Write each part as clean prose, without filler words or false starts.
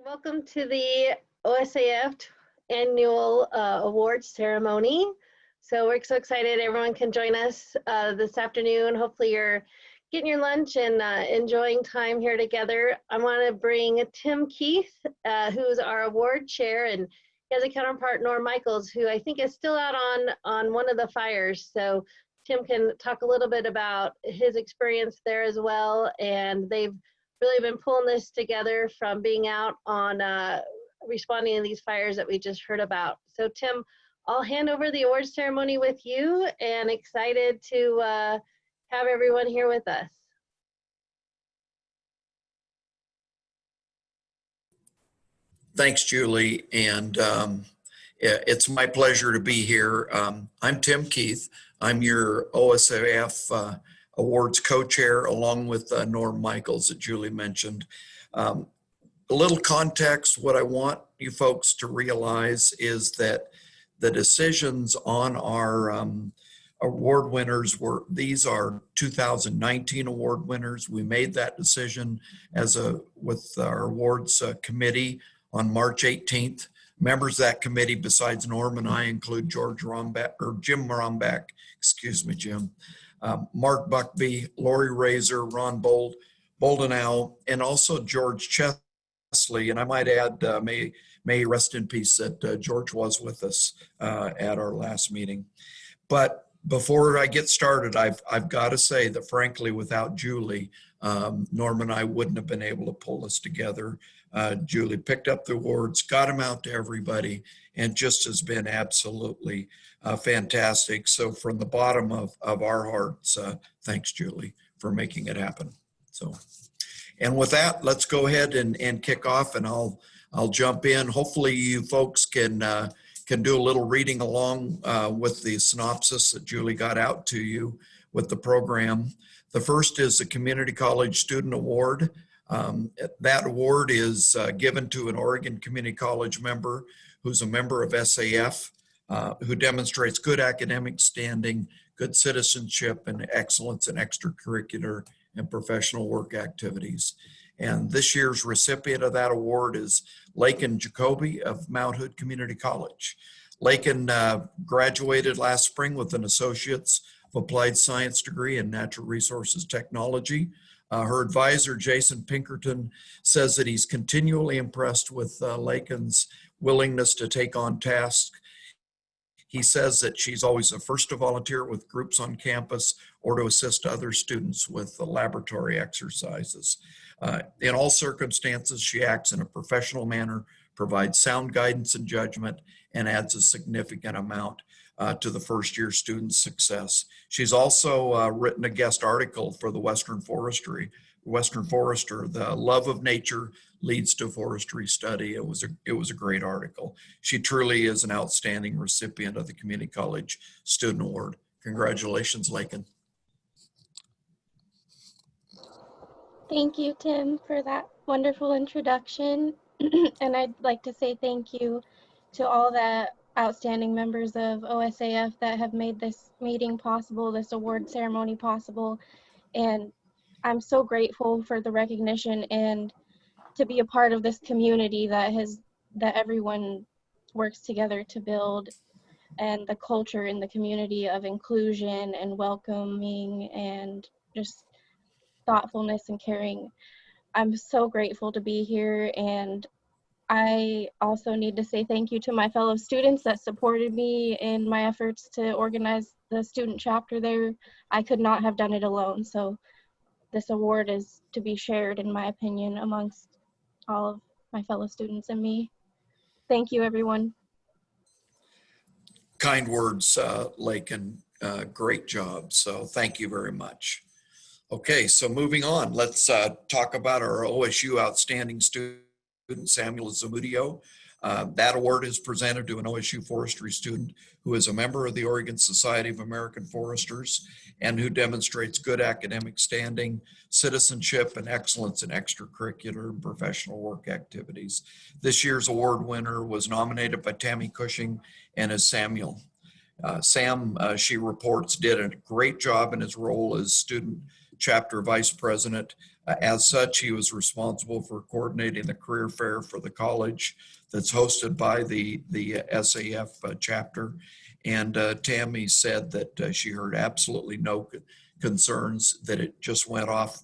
Welcome to the OSAF annual awards ceremony. So we're so excited everyone can join us this afternoon. Hopefully you're getting your lunch and enjoying time here together. I want to bring Tim Keith, who's our award chair, and he has a counterpart, Norm Michaels, who I think is still out on one of the fires. So Tim can talk a little bit about his experience there as well, and they've really been pulling this together from being out on responding to these fires that we just heard about. So Tim, I'll hand over the awards ceremony with you, and excited to have everyone here with us. Thanks, Julie, and it's my pleasure to be here. I'm Tim Keith. I'm your OSAF Awards co-chair, along with Norm Michaels that Julie mentioned. A little context, what I want you folks to realize is that the decisions on our award winners these are 2019 award winners. We made that decision with our awards committee on March 18th. Members of that committee besides Norm and I include Jim Rombach, excuse me, Jim, Mark Buckby, Lori Razor, Ron Boldenau, and also George Chesley. And I might add, may he rest in peace, that George was with us at our last meeting. But before I get started, I've got to say that frankly, without Julie, Norm and I wouldn't have been able to pull this together. Julie picked up the awards, got them out to everybody, and just has been absolutely fantastic. So from the bottom of our hearts, thanks, Julie, for making it happen. So, and with that, let's go ahead and kick off, and I'll jump in. Hopefully you folks can do a little reading along with the synopsis that Julie got out to you with the program. The first is the Community College Student Award. That award is given to an Oregon Community College member who's a member of SAF, who demonstrates good academic standing, good citizenship, and excellence in extracurricular and professional work activities. And this year's recipient of that award is Lakin Jacoby of Mount Hood Community College. Lakin graduated last spring with an Associate's of Applied Science degree in Natural Resources Technology. Her advisor, Jason Pinkerton, says that he's continually impressed with Lakin's willingness to take on tasks. He says that she's always the first to volunteer with groups on campus or to assist other students with the laboratory exercises. In all circumstances, she acts in a professional manner, provides sound guidance and judgment, and adds a significant amount to the first-year student's success. She's also written a guest article for the Western Forester, The Love of Nature Leads to Forestry Study. It was a great article. She truly is an outstanding recipient of the Community College Student Award. Congratulations, Lakin. Thank you, Tim, for that wonderful introduction. And I'd like to say thank you to all the outstanding members of OSAF that have made this meeting possible, this award ceremony possible. And I'm so grateful for the recognition and to be a part of this community that everyone works together to build, and the culture in the community of inclusion and welcoming and just thoughtfulness and caring. I'm so grateful to be here, and I also need to say thank you to my fellow students that supported me in my efforts to organize the student chapter there. I could not have done it alone, so this award is to be shared, in my opinion, amongst all of my fellow students and me. Thank you, everyone. Kind words, Lakin. Great job. So thank you very much. Okay, so moving on, let's talk about our OSU Outstanding Student, Samuel Zamudio. That award is presented to an OSU forestry student who is a member of the Oregon Society of American Foresters and who demonstrates good academic standing, citizenship, and excellence in extracurricular and professional work activities. This year's award winner was nominated by Tammy Cushing and is Samuel. Sam, she reports, did a great job in his role as student chapter vice president. As such, he was responsible for coordinating the career fair for the college that's hosted by the SAF chapter. And Tammy said that she heard absolutely no concerns, that it just went off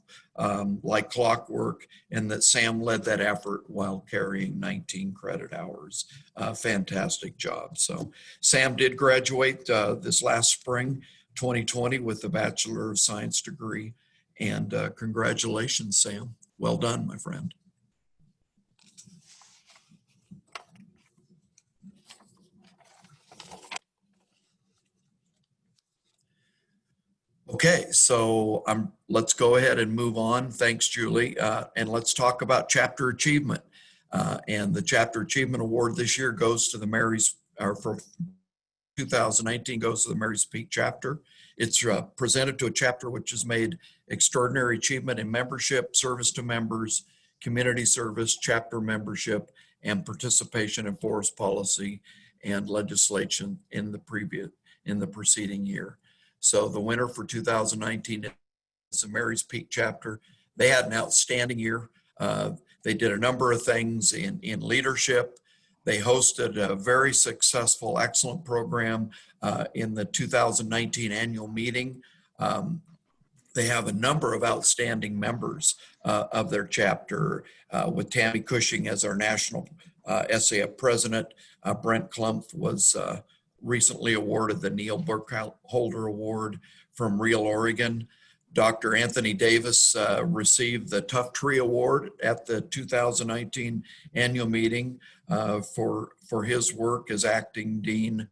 like clockwork, and that Sam led that effort while carrying 19 credit hours. Fantastic job. So Sam did graduate this last spring, 2020, with a Bachelor of Science degree. And congratulations, Sam. Well done, my friend. Okay, so let's go ahead and move on. Thanks, Julie. And let's talk about chapter achievement. And the chapter achievement award this year goes to the Mary's, or for 2019 goes to the Mary's Peak chapter. It's presented to a chapter which has made extraordinary achievement in membership, service to members, community service, chapter membership, and participation in forest policy and legislation in the preceding year. So the winner for 2019 is the Mary's Peak chapter. They had an outstanding year. They did a number of things in leadership. They hosted a very successful, excellent program in the 2019 annual meeting. They have a number of outstanding members of their chapter, with Tammy Cushing as our national SAF president. Brent Klumpf was recently awarded the Neil Burkholder Award from Real Oregon. Dr. Anthony Davis received the Tough Tree Award at the 2019 annual meeting for his work as acting dean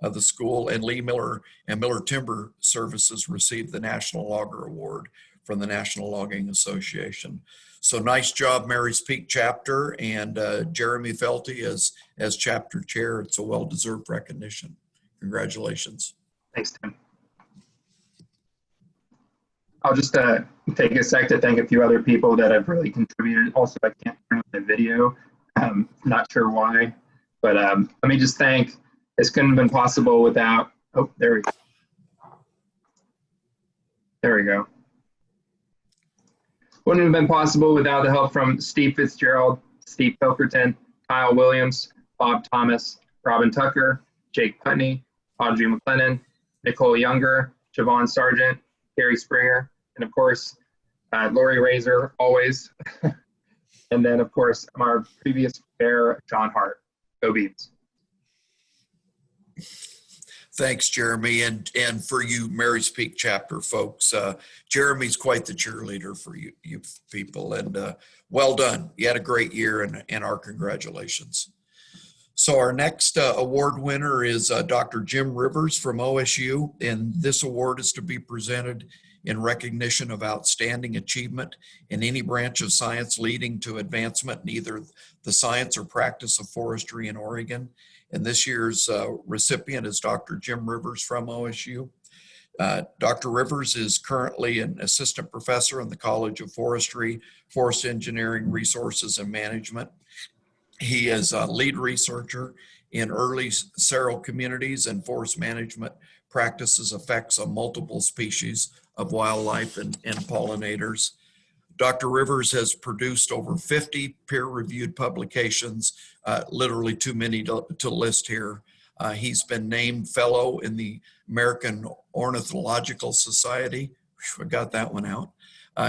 of the school, and Lee Miller and Miller Timber Services received the National Logger Award from the National Logging Association. So nice job, Mary's Peak chapter, and Jeremy Felty as chapter chair. It's a well-deserved recognition. Congratulations. Thanks, Tim. I'll just take a sec to thank a few other people that have really contributed. Also, I can't turn on the video. Not sure why, but let me just thank, this couldn't have been possible without, oh, there we go. There we go. Wouldn't have been possible without the help from Steve Fitzgerald, Steve Pilkerton, Kyle Williams, Bob Thomas, Robin Tucker, Jake Putney, Audrey McLennan, Nicole Younger, Javon Sargent, Gary Springer, and of course, Lori Razor, always. And then, of course, our previous chair, John Hart. Go Beavs. Thanks, Jeremy. And for you Mary's Peak chapter folks, Jeremy's quite the cheerleader for you people, and well done. You had a great year, and our congratulations. So our next award winner is Dr. Jim Rivers from OSU, and this award is to be presented in recognition of outstanding achievement in any branch of science leading to advancement in either the science or practice of forestry in Oregon. And this year's recipient is Dr. Jim Rivers from OSU. Dr. Rivers is currently an assistant professor in the College of Forestry, Forest Engineering, Resources, and Management. He is a lead researcher in early seral communities and forest management practices effects on multiple species of wildlife and pollinators. Dr. Rivers has produced over 50 peer-reviewed publications, literally too many to list here. He's been named fellow in the American Ornithological Society. I got that one out.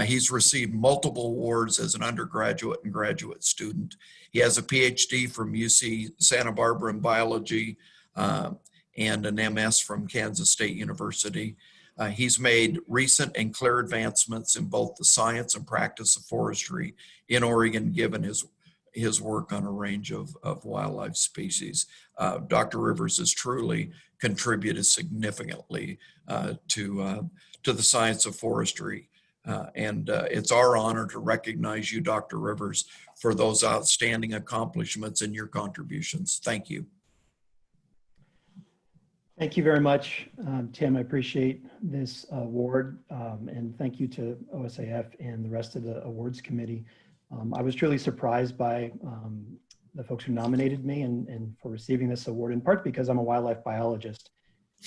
He's received multiple awards as an undergraduate and graduate student. He has a PhD from UC Santa Barbara in biology and an MS from Kansas State University. He's made recent and clear advancements in both the science and practice of forestry in Oregon, given his work on a range of wildlife species. Dr. Rivers has truly contributed significantly to the science of forestry. And it's our honor to recognize you, Dr. Rivers, for those outstanding accomplishments and your contributions. Thank you. Thank you very much, Tim. I appreciate this award, and thank you to OSAF and the rest of the awards committee. I was truly surprised by the folks who nominated me and for receiving this award, in part because I'm a wildlife biologist.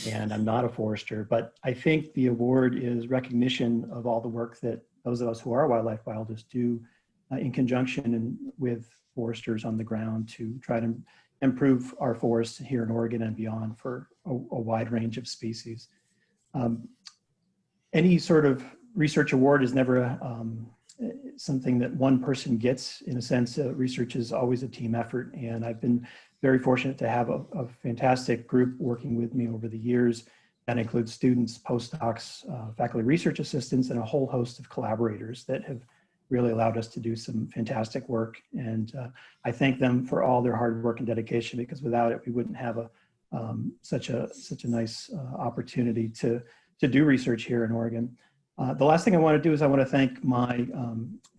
and I'm not a forester, but I think the award is recognition of all the work that those of us who are wildlife biologists do in conjunction with foresters on the ground to try to improve our forests here in Oregon and beyond for a wide range of species. Any sort of research award is never something that one person gets. In a sense, research is always a team effort, and I've been very fortunate to have a fantastic group working with me over the years. That includes students, postdocs, faculty research assistants, and a whole host of collaborators that have really allowed us to do some fantastic work. And I thank them for all their hard work and dedication, because without it, we wouldn't have such a nice opportunity to do research here in Oregon. The last thing I want to do is I want to thank my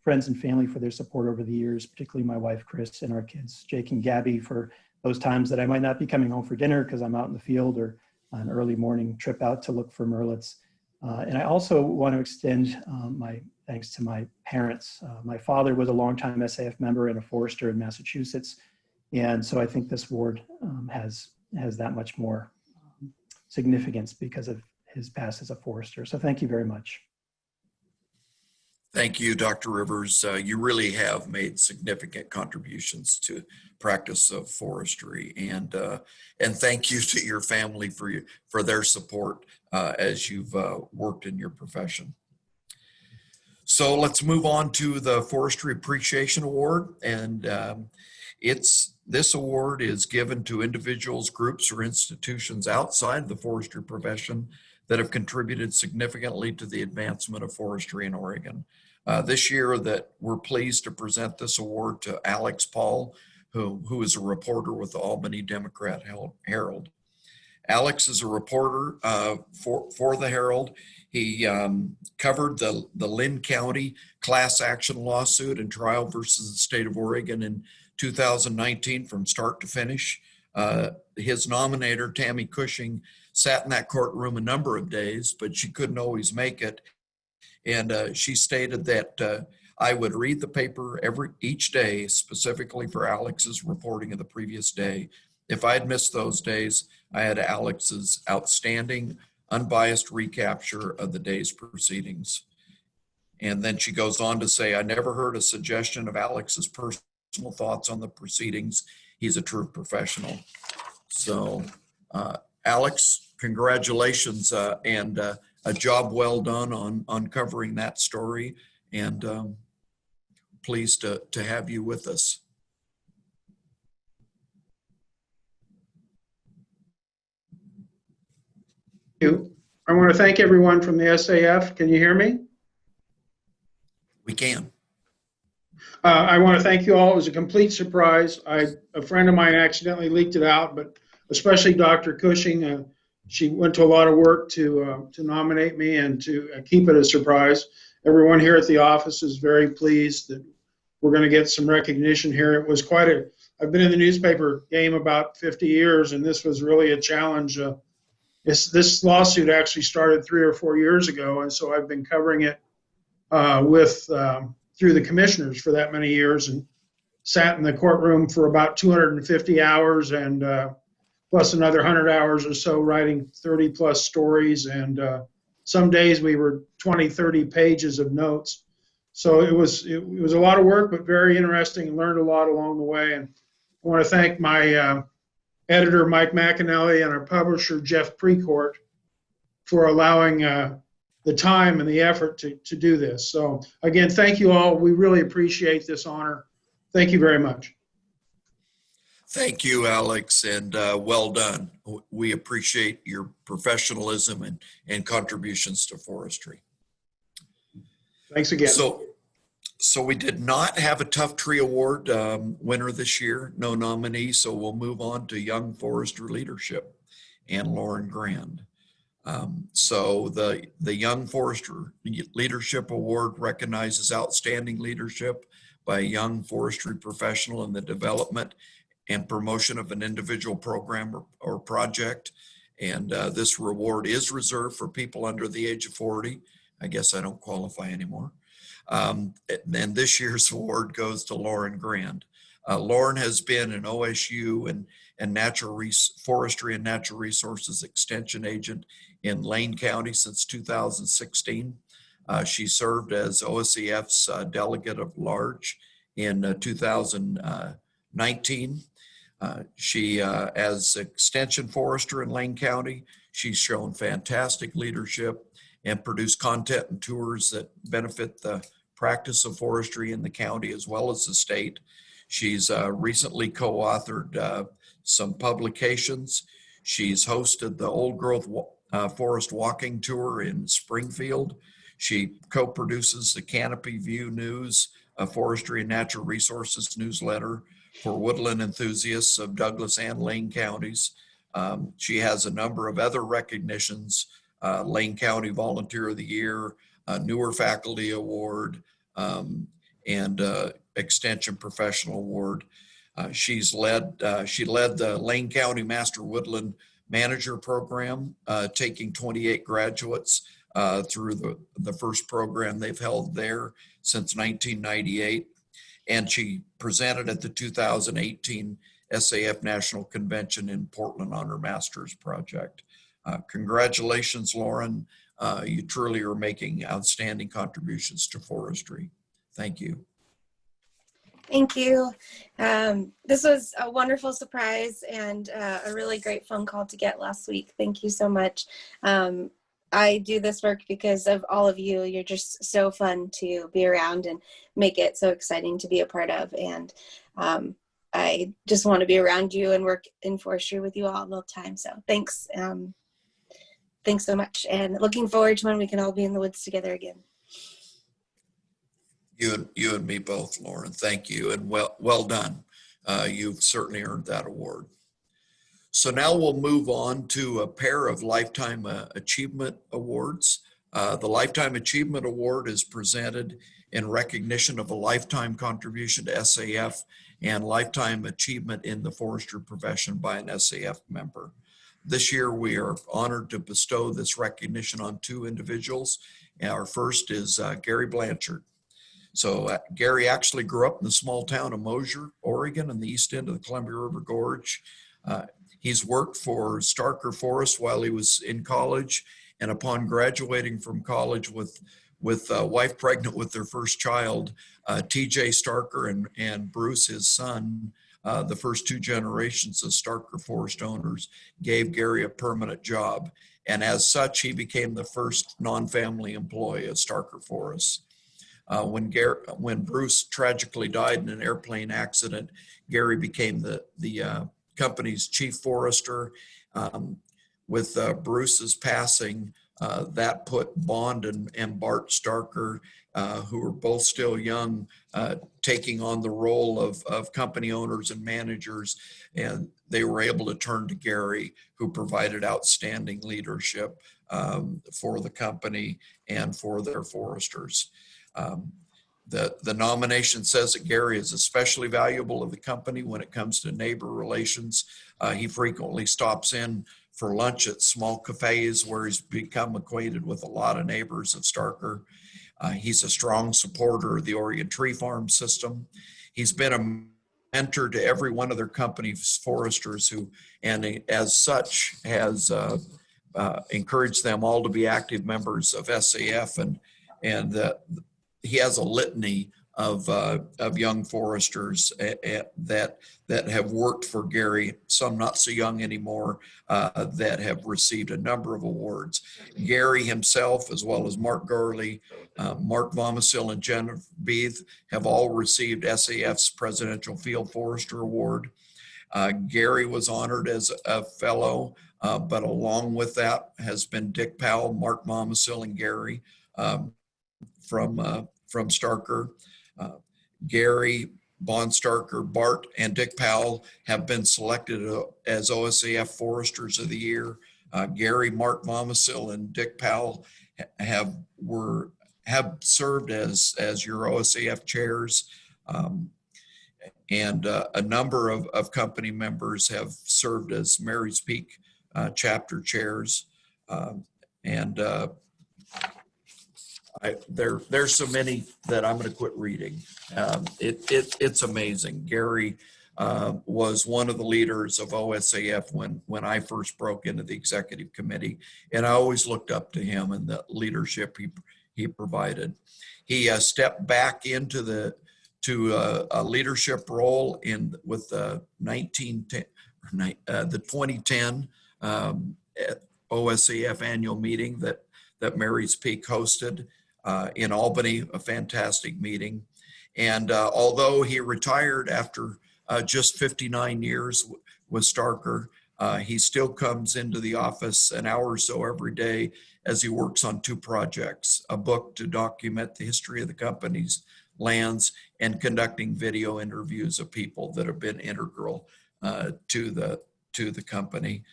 friends and family for their support over the years, particularly my wife, Chris, and our kids, Jake and Gabby, for those times that I might not be coming home for dinner because I'm out in the field, or an early morning trip out to look for murrelets. And I also want to extend my thanks to my parents. My father was a longtime SAF member and a forester in Massachusetts. And so I think this award has that much more significance because of his past as a forester. So thank you very much. Thank you, Dr. Rivers. You really have made significant contributions to practice of forestry, and thank you to your family for their support as you've worked in your profession. So let's move on to the Forestry Appreciation Award, and this award is given to individuals, groups, or institutions outside the forestry profession that have contributed significantly to the advancement of forestry in Oregon. This year that we're pleased to present this award to Alex Paul, who is a reporter with the Albany Democrat Herald. Alex is a reporter for the Herald. He covered the Lynn County class action lawsuit and trial versus the state of Oregon in 2019 from start to finish. His nominator, Tammy Cushing, sat in that courtroom a number of days, but she couldn't always make it. And she stated that I would read the paper each day, specifically for Alex's reporting of the previous day. If I had missed those days, I had Alex's outstanding, unbiased recapture of the day's proceedings. And then she goes on to say, I never heard a suggestion of Alex's personal thoughts on the proceedings. He's a true professional. So, Alex, congratulations, and a job well done on uncovering that story, and pleased to have you with us. I want to thank everyone from the SAF. Can you hear me? We can. I want to thank you all. It was a complete surprise. A friend of mine accidentally leaked it out, but especially Dr. Cushing. She went to a lot of work to nominate me and to keep it a surprise. Everyone here at the office is very pleased that we're going to get some recognition here. It was I've been in the newspaper game about 50 years, and this was really a challenge. This lawsuit actually started 3 or 4 years ago, and so I've been covering it through the commissioners for that many years, and sat in the courtroom for about 250 hours and plus another 100 hours or so writing 30 plus stories, and some days we were 20, 30 pages of notes. So it was a lot of work, but very interesting, and learned a lot along the way. And I want to thank my editor, Mike McAnally, and our publisher, Jeff Precourt, for allowing the time and the effort to do this. So again, thank you all. We really appreciate this honor. Thank you very much. Thank you, Alex, and well done. We appreciate your professionalism and contributions to forestry. Thanks again. So we did not have a Tough Tree Award winner this year, no nominee, so we'll move on to Young Forester Leadership and Lauren Grand. So the Young Forester Leadership Award recognizes outstanding leadership by a young forestry professional in the development and promotion of an individual program or project. And this reward is reserved for people under the age of 40. I guess I don't qualify anymore. And this year's award goes to Lauren Grand. Lauren has been an OSU and forestry and natural resources extension agent in Lane County since 2016. She served as OSEF's delegate of large in 2019. She, as extension forester in Lane County, she's shown fantastic leadership and produced content and tours that benefit the practice of forestry in the county as well as the state. She's recently co-authored some publications. She's hosted the Old Growth Forest Walking Tour in Springfield. She co-produces the Canopy View News, a forestry and natural resources newsletter for woodland enthusiasts of Douglas and Lane counties. She has a number of other recognitions, Lane County Volunteer of the Year, Newer Faculty Award, and Extension Professional Award. She led the Lane County Master Woodland Manager Program, taking 28 graduates through the first program they've held there since 1998. And she presented at the 2018 SAF National Convention in Portland on her master's project. Congratulations, Lauren. You truly are making outstanding contributions to forestry. Thank you. Thank you. This was a wonderful surprise and a really great phone call to get last week. Thank you so much. I do this work because of all of you. You're just so fun to be around and make it so exciting to be a part of. And I just want to be around you and work in forestry with you all the time. So thanks. Thanks so much. And looking forward to when we can all be in the woods together again. You and me both, Lauren. Thank you, and well done. You've certainly earned that award. So now we'll move on to a pair of Lifetime Achievement Awards. The Lifetime Achievement Award is presented in recognition of a lifetime contribution to SAF and lifetime achievement in the forestry profession by an SAF member. This year, we are honored to bestow this recognition on two individuals. Our first is Gary Blanchard. So Gary actually grew up in the small town of Mosier, Oregon, in the east end of the Columbia River Gorge. He's worked for Starker Forest while he was in college, and upon graduating from college with a wife pregnant with their first child, TJ Starker and Bruce, his son, the first two generations of Starker Forest owners, gave Gary a permanent job. And as such, he became the first non-family employee of Starker Forest. When Bruce tragically died in an airplane accident, Gary became the company's chief forester. With Bruce's passing, that put Bond and Bart Starker, who are both still young, taking on the role of company owners and managers, and they were able to turn to Gary, who provided outstanding leadership for the company and for their foresters. The nomination says that Gary is especially valuable to the company when it comes to neighbor relations. He frequently stops in for lunch at small cafes where he's become acquainted with a lot of neighbors of Starker. He's a strong supporter of the Oregon Tree Farm system. He's been a mentor to every one of their company's foresters and as such has encouraged them all to be active members of SAF, and he has a litany of young foresters that have worked for Gary, some not so young anymore, that have received a number of awards. Gary himself, as well as Mark Garley, Mark Vomisil, and Jennifer Beath have all received SAF's Presidential Field Forester Award. Gary was honored as a fellow, but along with that has been Dick Powell, Mark Vomisil, and Gary from Starker. Gary, Bond Starker, Bart, and Dick Powell have been selected as OSAF Foresters of the Year. Gary, Mark Vomisil, and Dick Powell have served as your OSAF chairs, and a number of company members have served as Mary's Peak chapter chairs, and there's so many that I'm going to quit reading. It's amazing. Gary was one of the leaders of OSAF when I first broke into the executive committee, and I always looked up to him and the leadership he provided. He stepped back into a leadership role with the 2010 OSAF annual meeting that Mary's Peak hosted in Albany, a fantastic meeting. And although he retired after just 59 years with Starker, he still comes into the office an hour or so every day as he works on 2 projects, a book to document the history of the company's lands and conducting video interviews of people that have been integral to the company.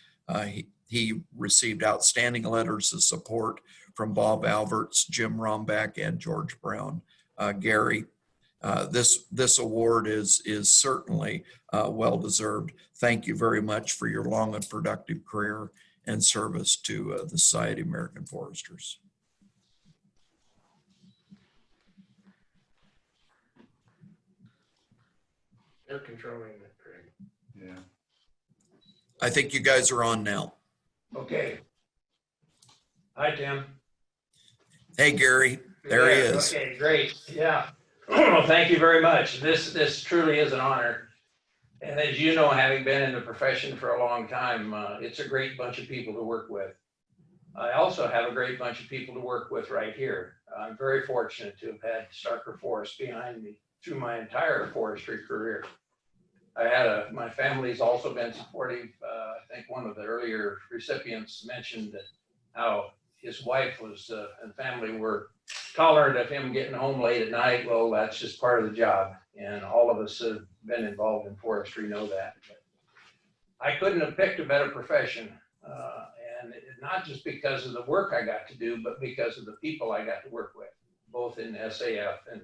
He received outstanding letters of support from Bob Alberts, Jim Rombach, and George Brown. Gary, this award is certainly well-deserved. Thank you very much for your long and productive career and service to the Society of American Foresters. They're controlling that, Craig. Yeah. I think you guys are on now. Okay. Hi, Tim. Hey, Gary, there he is. Okay, great. Yeah. Well, thank you very much. This truly is an honor. And as you know, having been in the profession for a long time, it's a great bunch of people to work with. I also have a great bunch of people to work with right here. I'm very fortunate to have had Starker Forest behind me through my entire forestry career. My family's also been supportive. I think one of the earlier recipients mentioned that how his wife and family were tolerant of him getting home late at night. Well, that's just part of the job. And all of us have been involved in forestry know that. But I couldn't have picked a better profession. And not just because of the work I got to do, but because of the people I got to work with, both in SAF and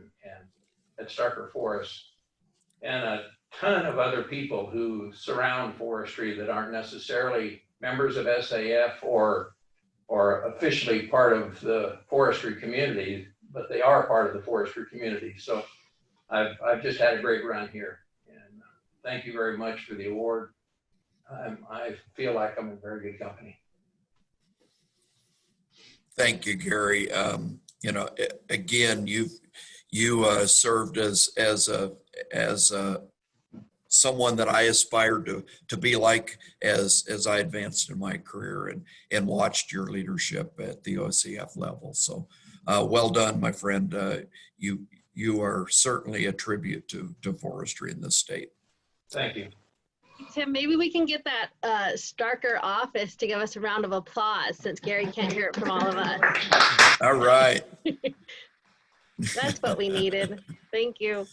at Starker Forest. And a ton of other people who surround forestry that aren't necessarily members of SAF or officially part of the forestry community, but they are part of the forestry community. So I've just had a great run here, and thank you very much for the award. I feel like I'm in very good company. Thank you, Gary. Again, you served as someone that I aspired to be like as I advanced in my career and watched your leadership at the OSAF level. So well done, my friend. You are certainly a tribute to forestry in this state. Thank you. Tim, maybe we can get that Starker office to give us a round of applause since Gary can't hear it from all of us. All right. That's what we needed. Thank you.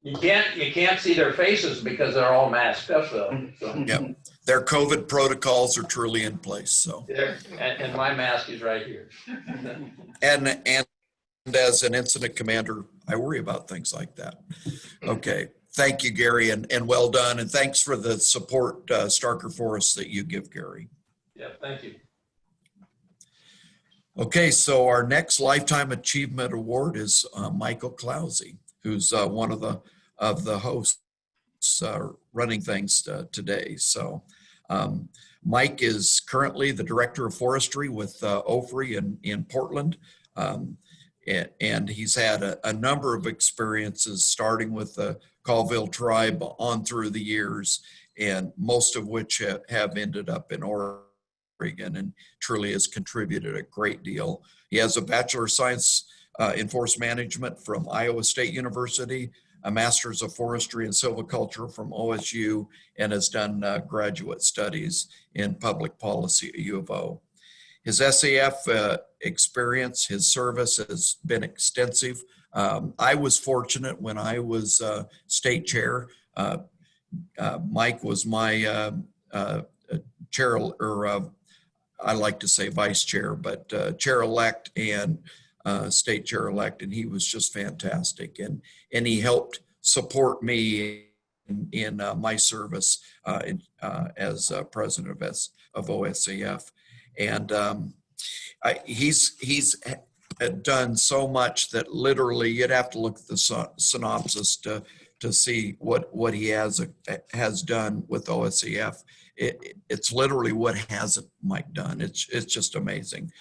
You can't see their faces because they're all masked up though. So. Yep. Their COVID protocols are truly in place. So. And my mask is right here. And as an incident commander, I worry about things like that. Okay. Thank you, Gary, and well done. And thanks for the support, Starker Forest, that you give, Gary. Yeah, thank you. Okay, so our next Lifetime Achievement Award is Michael Clousey, who's one of the hosts running things today. So Mike is currently the Director of Forestry with OFRI in Portland. And he's had a number of experiences starting with the Colville tribe on through the years, and most of which have ended up in Oregon, and truly has contributed a great deal. He has a Bachelor of Science in Forest Management from Iowa State University, a Master's of Forestry and Silviculture from OSU, and has done graduate studies in public policy at U of O. His SAF experience, his service has been extensive. I was fortunate when I was state chair. Mike was my chair, or I like to say vice chair, but chair-elect and state chair-elect, and he was just fantastic. And he helped support me in my service as president of OSAF. And he's done so much that literally you'd have to look at the synopsis to see what he has done with OSAF. It's literally what hasn't Mike done. It's just amazing.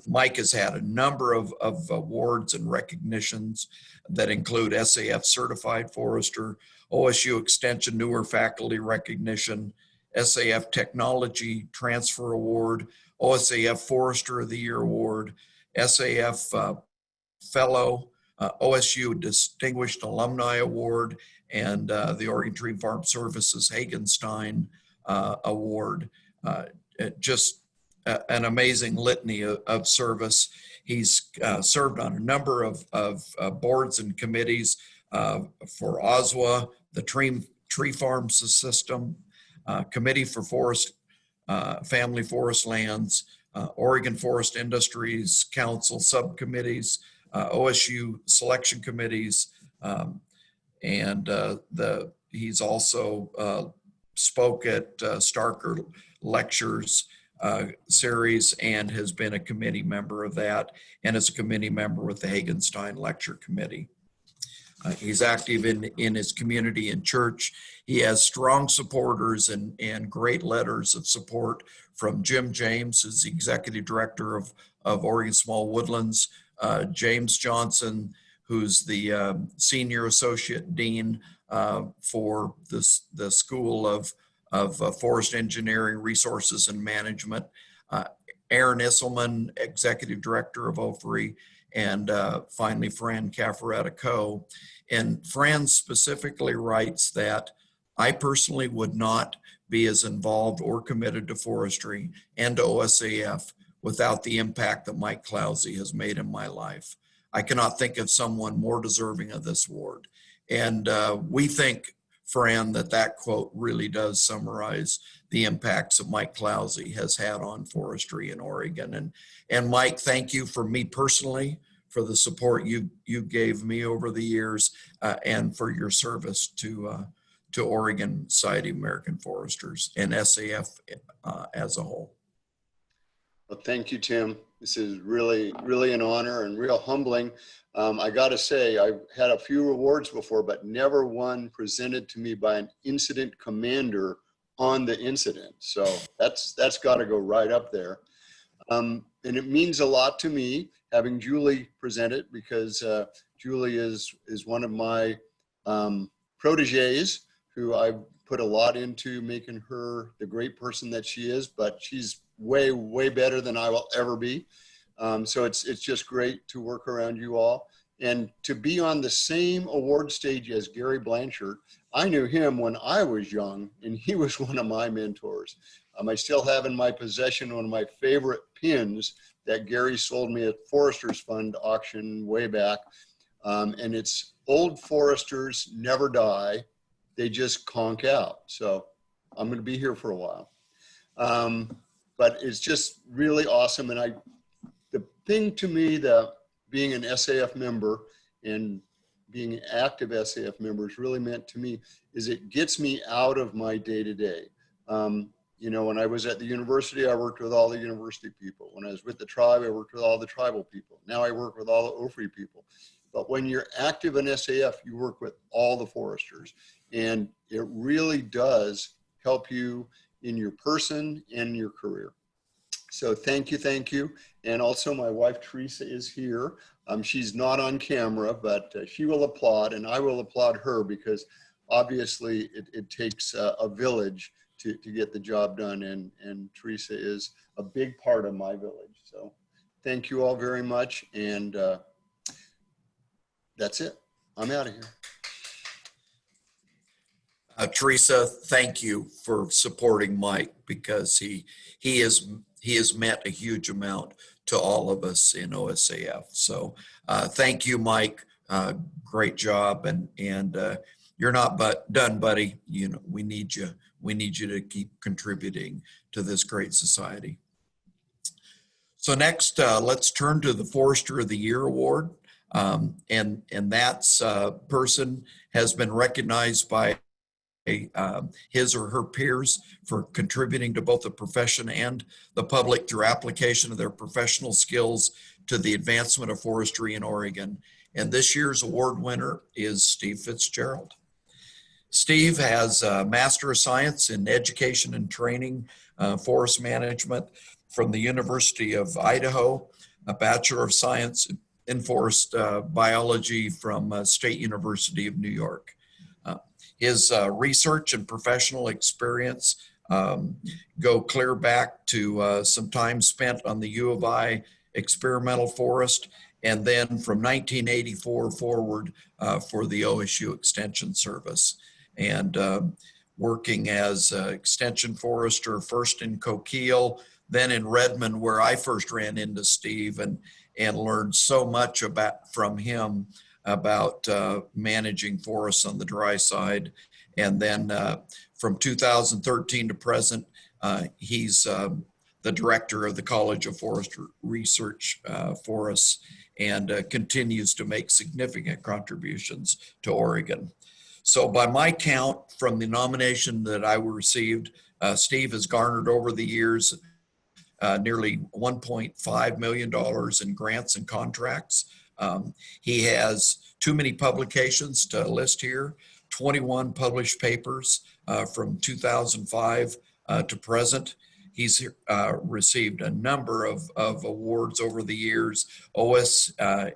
Mike has had a number of awards and recognitions that include SAF Certified Forester, OSU Extension Newer Faculty Recognition, SAF Technology Transfer Award, OSAF Forester of the Year Award, SAF Fellow, OSU Distinguished Alumni Award, and the Oregon Tree Farm Services Hagenstein Award. Just an amazing litany of service. He's served on a number of boards and committees for OSWA, the Tree Farms System, Committee for Forest, Family Forest Lands, Oregon Forest Industries Council subcommittees, OSU selection committees, and he's also spoke at Starker Lectures series and has been a committee member of that, and is a committee member with the Hagenstein Lecture Committee. He's active in his community and church. He has strong supporters and great letters of support from Jim James, who's the executive director of Oregon Small Woodlands, James Johnson, who's the senior associate dean for the School of Forest Engineering, Resources and Management, Aaron Isselman, executive director of OFRI, and finally Fran Cafferetta Co. And Fran specifically writes that I personally would not be as involved or committed to forestry and to OSAF without the impact that Mike Clousey has made in my life. I cannot think of someone more deserving of this award. And we think, Fran, that quote really does summarize the impacts that Mike Clousey has had on forestry in Oregon. And Mike, thank you for me personally, for the support you gave me over the years, and for your service to Oregon Society of American Foresters and SAF as a whole. Well, thank you, Tim. This is really, really an honor and real humbling. I got to say, I've had a few awards before, but never one presented to me by an incident commander on the incident. So that's got to go right up there. And it means a lot to me having Julie present it, because Julie is one of my proteges who I've put a lot into making her the great person that she is, but she's way, way better than I will ever be. So it's just great to work around you all and to be on the same award stage as Gary Blanchard. I knew him when I was young, and he was one of my mentors. I still have in my possession one of my favorite pins that Gary sold me at Foresters Fund auction way back. And it's "Old foresters never die, they just conk out." So I'm going to be here for a while. But it's just really awesome. And the thing to me that being an SAF member and being an active SAF member has really meant to me is it gets me out of my day-to-day. You know, when I was at the university, I worked with all the university people. When I was with the tribe, I worked with all the tribal people. Now I work with all the OFRI people. But when you're active in SAF, you work with all the foresters. And it really does help you in your person and your career. So thank you, thank you. And also my wife, Teresa, is here. She's not on camera, but she will applaud, and I will applaud her, because obviously it takes a village to get the job done. And Teresa is a big part of my village. So thank you all very much. And that's it. I'm out of here. Teresa, thank you for supporting Mike, because he has meant a huge amount to all of us in OSAF. So thank you, Mike. Great job, and you're not done, buddy. You know, we need you. We need you to keep contributing to this great society. So next, let's turn to the Forester of the Year Award, and that's person has been recognized by his or her peers for contributing to both the profession and the public through application of their professional skills to the advancement of forestry in Oregon. And this year's award winner is Steve Fitzgerald. Steve has a Master of Science in Education and Training, Forest Management from the University of Idaho, a Bachelor of Science in Forest Biology from State University of New York. His research and professional experience go clear back to some time spent on the U of I experimental forest, and then from 1984 forward for the OSU Extension Service. And working as extension forester, first in Coquille, then in Redmond, where I first ran into Steve and learned so much from him about managing forests on the dry side. And then from 2013 to present, he's the director of the College of Forest Research Forests, and continues to make significant contributions to Oregon. So by my count, from the nomination that I received, Steve has garnered over the years nearly $1.5 million in grants and contracts. He has too many publications to list here, 21 published papers from 2005 to present. He's received a number of awards over the years. OSUEA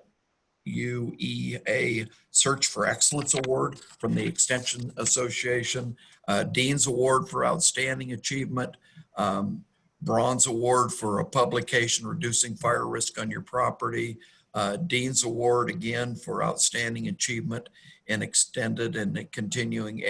Search for Excellence Award from the Extension Association, Dean's Award for Outstanding Achievement, Bronze Award for a publication reducing fire risk on your property, Dean's Award again for Outstanding Achievement in Extended and Continuing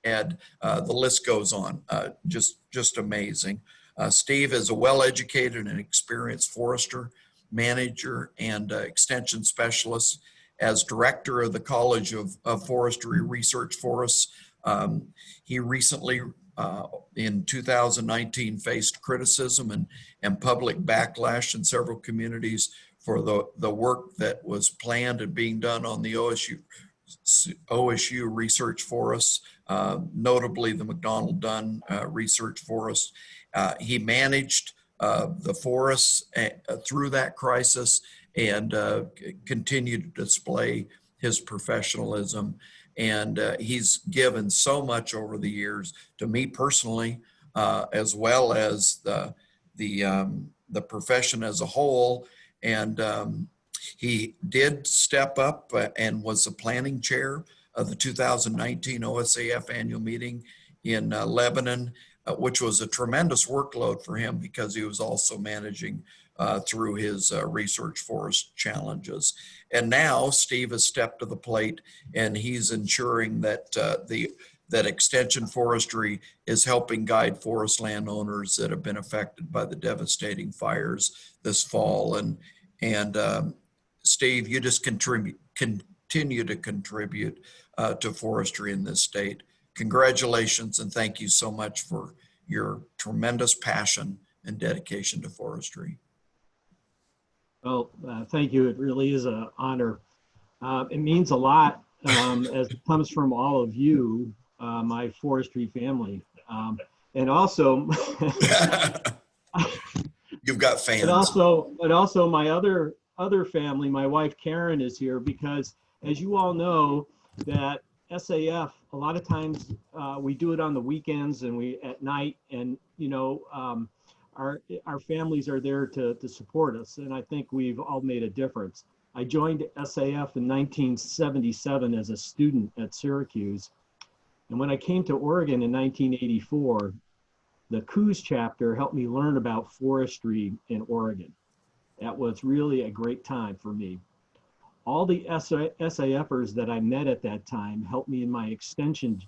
Ed. The list goes on, just amazing. Steve is a well-educated and experienced forester, manager, and extension specialist. As director of the College of Forestry Research Forests, he recently, in 2019, faced criticism and public backlash in several communities for the work that was planned and being done on the OSU research forests, notably the McDonald Dunn research forest. He managed the forests through that crisis and continued to display his professionalism. And he's given so much over the years to me personally, as well as the profession as a whole. And he did step up and was the planning chair of the 2019 OSAF annual meeting in Lebanon, which was a tremendous workload for him because he was also managing through his research forest challenges. And now Steve has stepped to the plate and he's ensuring that that extension forestry is helping guide forest landowners that have been affected by the devastating fires this fall. And Steve, you just continue to contribute to forestry in this state. Congratulations and thank you so much for your tremendous passion and dedication to forestry. Well, thank you. It really is an honor. It means a lot as it comes from all of you, my forestry family. And also, you've got fans. But also my other family, my wife Karen is here because, as you all know, that SAF, a lot of times we do it on the weekends and at night, and you know, our families are there to support us, and I think we've all made a difference. I joined SAF in 1977 as a student at Syracuse, and when I came to Oregon in 1984, the Coos chapter helped me learn about forestry in Oregon. That was really a great time for me. All the SAFers that I met at that time helped me in my extension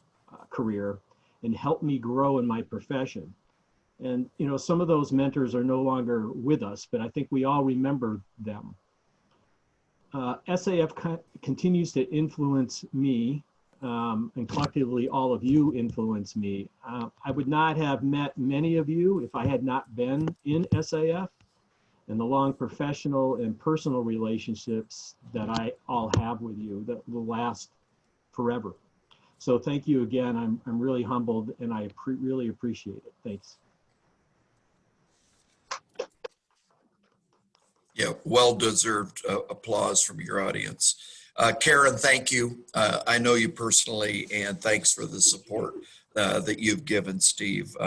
career and helped me grow in my profession. And you know, some of those mentors are no longer with us, but I think we all remember them. SAF continues to influence me, and collectively all of you influence me. I would not have met many of you if I had not been in SAF, and the long professional and personal relationships that I all have with you that will last forever. So thank you again. I'm really humbled and I really appreciate it. Thanks. Yeah, well-deserved applause from your audience. Karen, thank you. I know you personally, and thanks for the support that you've given Steve.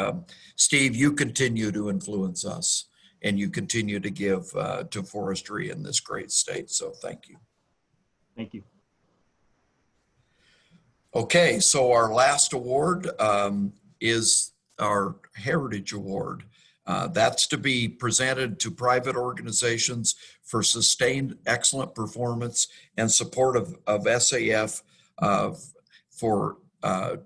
Steve, you continue to influence us, and you continue to give to forestry in this great state, so thank you. Thank you. Okay, so our last award is our Heritage Award. That's to be presented to private organizations for sustained excellent performance and support of SAF for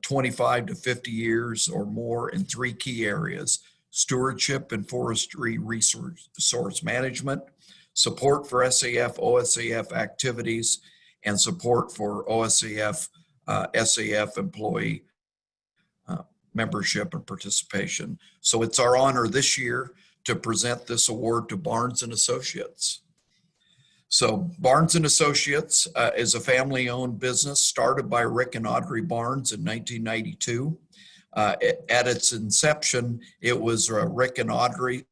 25 to 50 years or more in 3 key areas: stewardship and forestry resource management, support for SAF, OSAF activities, and support for OSAF, SAF employee membership and participation. So it's our honor this year to present this award to Barnes & Associates. So Barnes & Associates is a family-owned business started by Rick and Audrey Barnes in 1992. At its inception, it was Rick and Audrey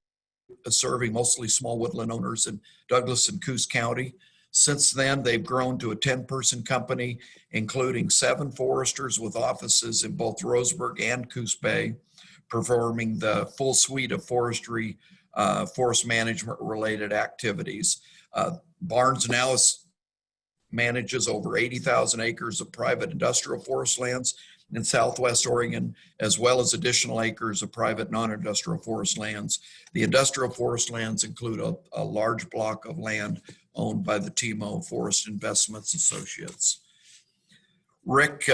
serving mostly small woodland owners in Douglas and Coos County. Since then, they've grown to a 10-person company, including 7 foresters with offices in both Roseburg and Coos Bay, performing the full suite of forestry, forest management related activities. Barnes now manages over 80,000 acres of private industrial forest lands in Southwest Oregon, as well as additional acres of private non-industrial forest lands. The industrial forest lands include a large block of land owned by the TMO Forest Investments Associates. Rick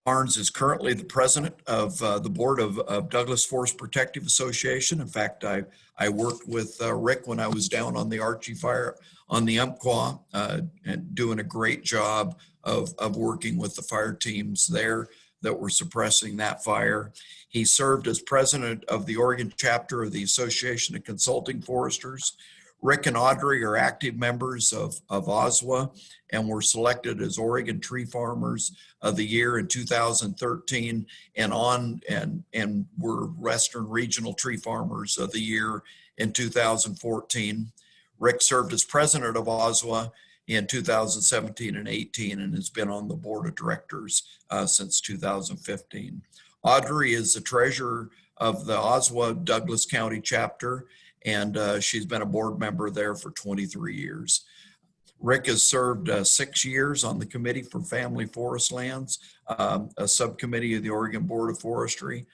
Barnes is currently the president of the board of Douglas Forest Protective Association. In fact, I worked with Rick when I was down on the Archie fire on the Umpqua, and doing a great job of working with the fire teams there that were suppressing that fire. He served as president of the Oregon chapter of the Association of Consulting Foresters. Rick and Audrey are active members of OSWA and were selected as Oregon Tree Farmers of the Year in 2013 and were Western Regional Tree Farmers of the Year in 2014. Rick served as president of OSWA in 2017 and 18 and has been on the board of directors since 2015. Audrey is the treasurer of the OSWA Douglas County chapter, and she's been a board member there for 23 years. Rick has served 6 years on the Committee for Family Forest Lands, a subcommittee of the Oregon Board of Forestry.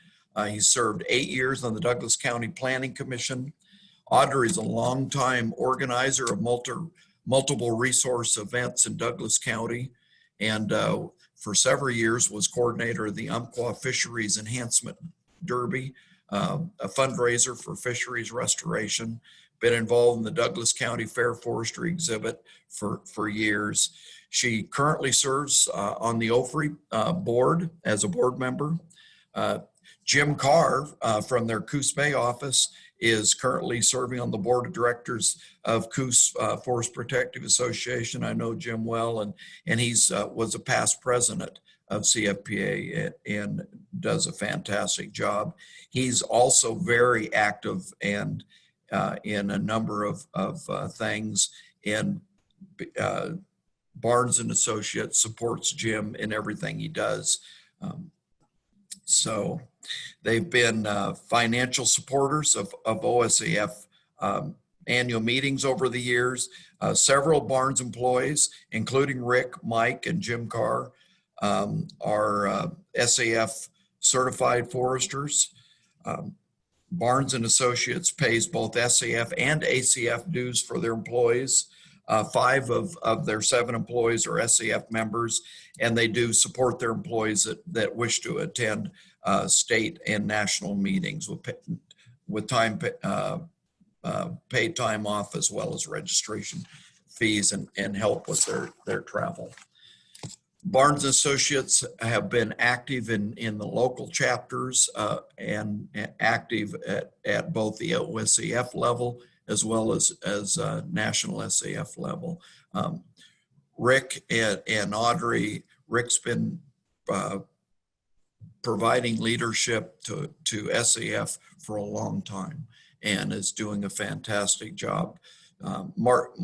He served 8 years on the Douglas County Planning Commission. Audrey is a longtime organizer of multiple resource events in Douglas County, and for several years was coordinator of the Umpqua Fisheries Enhancement Derby, a fundraiser for fisheries restoration. Been involved in the Douglas County Fair Forestry exhibit for years. She currently serves on the OFRI board as a board member. Jim Carr from their Coos Bay office is currently serving on the board of directors of Coos Forest Protective Association. I know Jim well, and he's was a past president of CFPA and does a fantastic job. He's also very active and in a number of things, and Barnes and Associates supports Jim in everything he does. So they've been financial supporters of OSAF annual meetings over the years. Several Barnes employees, including Rick, Mike, and Jim Carr, are SAF certified foresters. Barnes and Associates pays both SAF and ACF dues for their employees. 5 of their 7 employees are SAF members, and they do support their employees that wish to attend state and national meetings with paid time off, as well as registration fees and help with their travel. Barnes Associates have been active in the local chapters and active at both the OSAF level as well as national SAF level. Rick and Audrey, Rick's been providing leadership to SAF for a long time. and is doing a fantastic job. Mark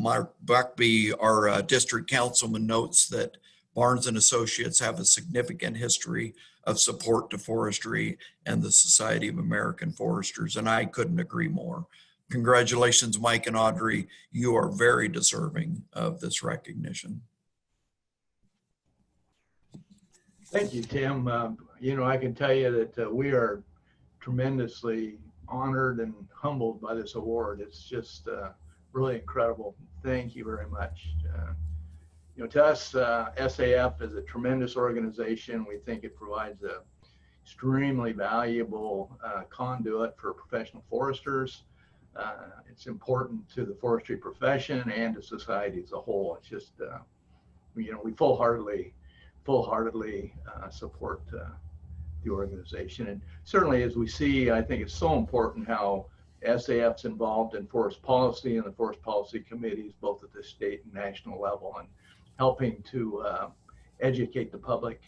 Buckby, our district councilman, notes that Barnes and Associates have a significant history of support to forestry and the Society of American Foresters, and I couldn't agree more. Congratulations, Mike and Audrey. You are very deserving of this recognition. Thank you, Tim. You know, I can tell you that we are tremendously honored and humbled by this award. It's just really incredible. Thank you very much. You know, to us, SAF is a tremendous organization. We think it provides a extremely valuable conduit for professional foresters. It's important to the forestry profession and to society as a whole. It's just, you know, we full-heartedly support the organization. And certainly, as we see, I think it's so important how SAF's involved in forest policy and the forest policy committees, both at the state and national level, and helping to educate the public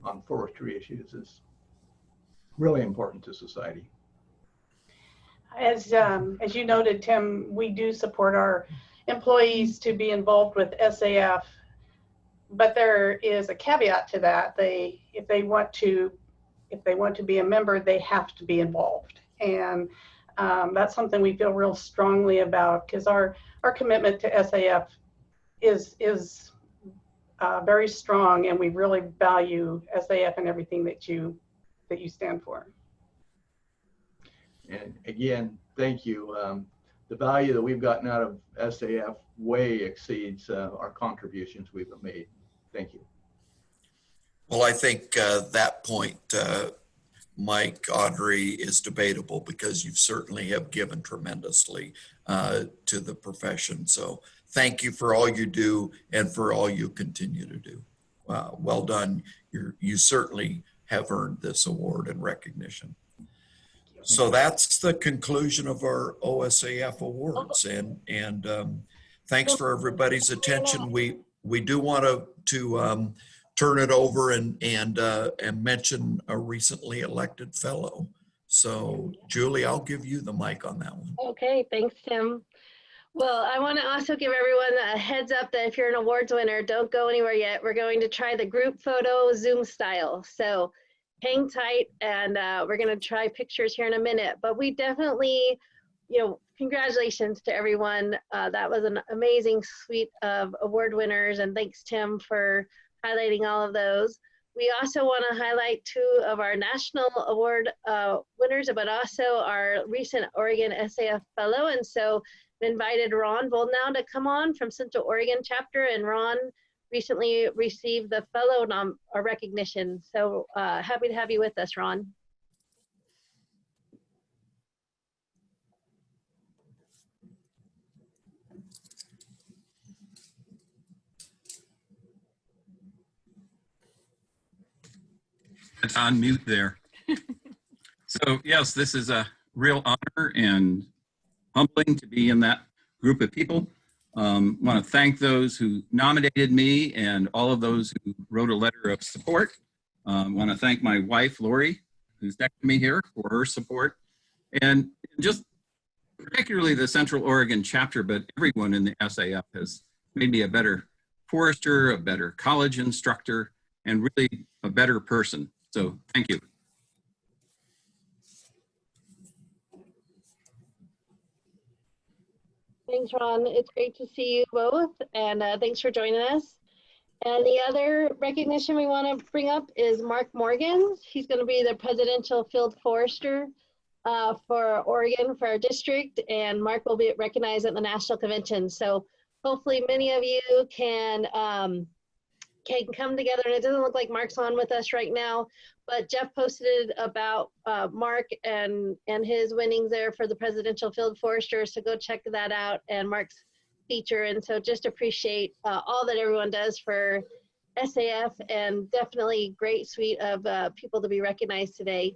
on forestry issues is really important to society. As you noted, Tim, we do support our employees to be involved with SAF, but there is a caveat to that. If they want to be a member, they have to be involved, and that's something we feel real strongly about, because our commitment to SAF is very strong, and we really value SAF and everything that you stand for. And again, thank you. The value that we've gotten out of SAF way exceeds our contributions we've made. Thank you. Well, I think that point, Mike, Audrey, is debatable, because you certainly have given tremendously to the profession. So thank you for all you do and for all you continue to do. Well done. You certainly have earned this award and recognition. So that's the conclusion of our OSAF awards, and thanks for everybody's attention. We do want to turn it over and mention a recently elected fellow. So Julie, I'll give you the mic on that one. Okay, thanks, Tim. Well, I want to also give everyone a heads up that if you're an awards winner, don't go anywhere yet. We're going to try the group photo Zoom style. So hang tight, and we're going to try pictures here in a minute. But we definitely, you know, congratulations to everyone. That was an amazing suite of award winners, and thanks, Tim, for highlighting all of those. We also want to highlight 2 of our national award winners, but also our recent Oregon SAF fellow. And so I invited Ron Voldnow to come on from Central Oregon chapter, and Ron recently received the fellow recognition. So happy to have you with us, Ron. It's on mute there. So yes, this is a real honor and humbling to be in that group of people. Want to thank those who nominated me and all of those who wrote a letter of support. Want to thank my wife, Lori, who's next to me here, for her support. And just particularly the Central Oregon chapter, but everyone in the SAF has made me a better forester, a better college instructor, and really a better person. So thank you. Thanks, Ron. It's great to see you both, and thanks for joining us. And the other recognition we want to bring up is Mark Morgan. He's going to be the Presidential Field Forester for Oregon, for our district, and Mark will be recognized at the National Convention. So hopefully many of you can come together, and it doesn't look like Mark's on with us right now, but Jeff posted about Mark and his winnings there for the Presidential Field Forester, so go check that out, and Mark's feature. And so just appreciate all that everyone does for SAF, and definitely great suite of people to be recognized today.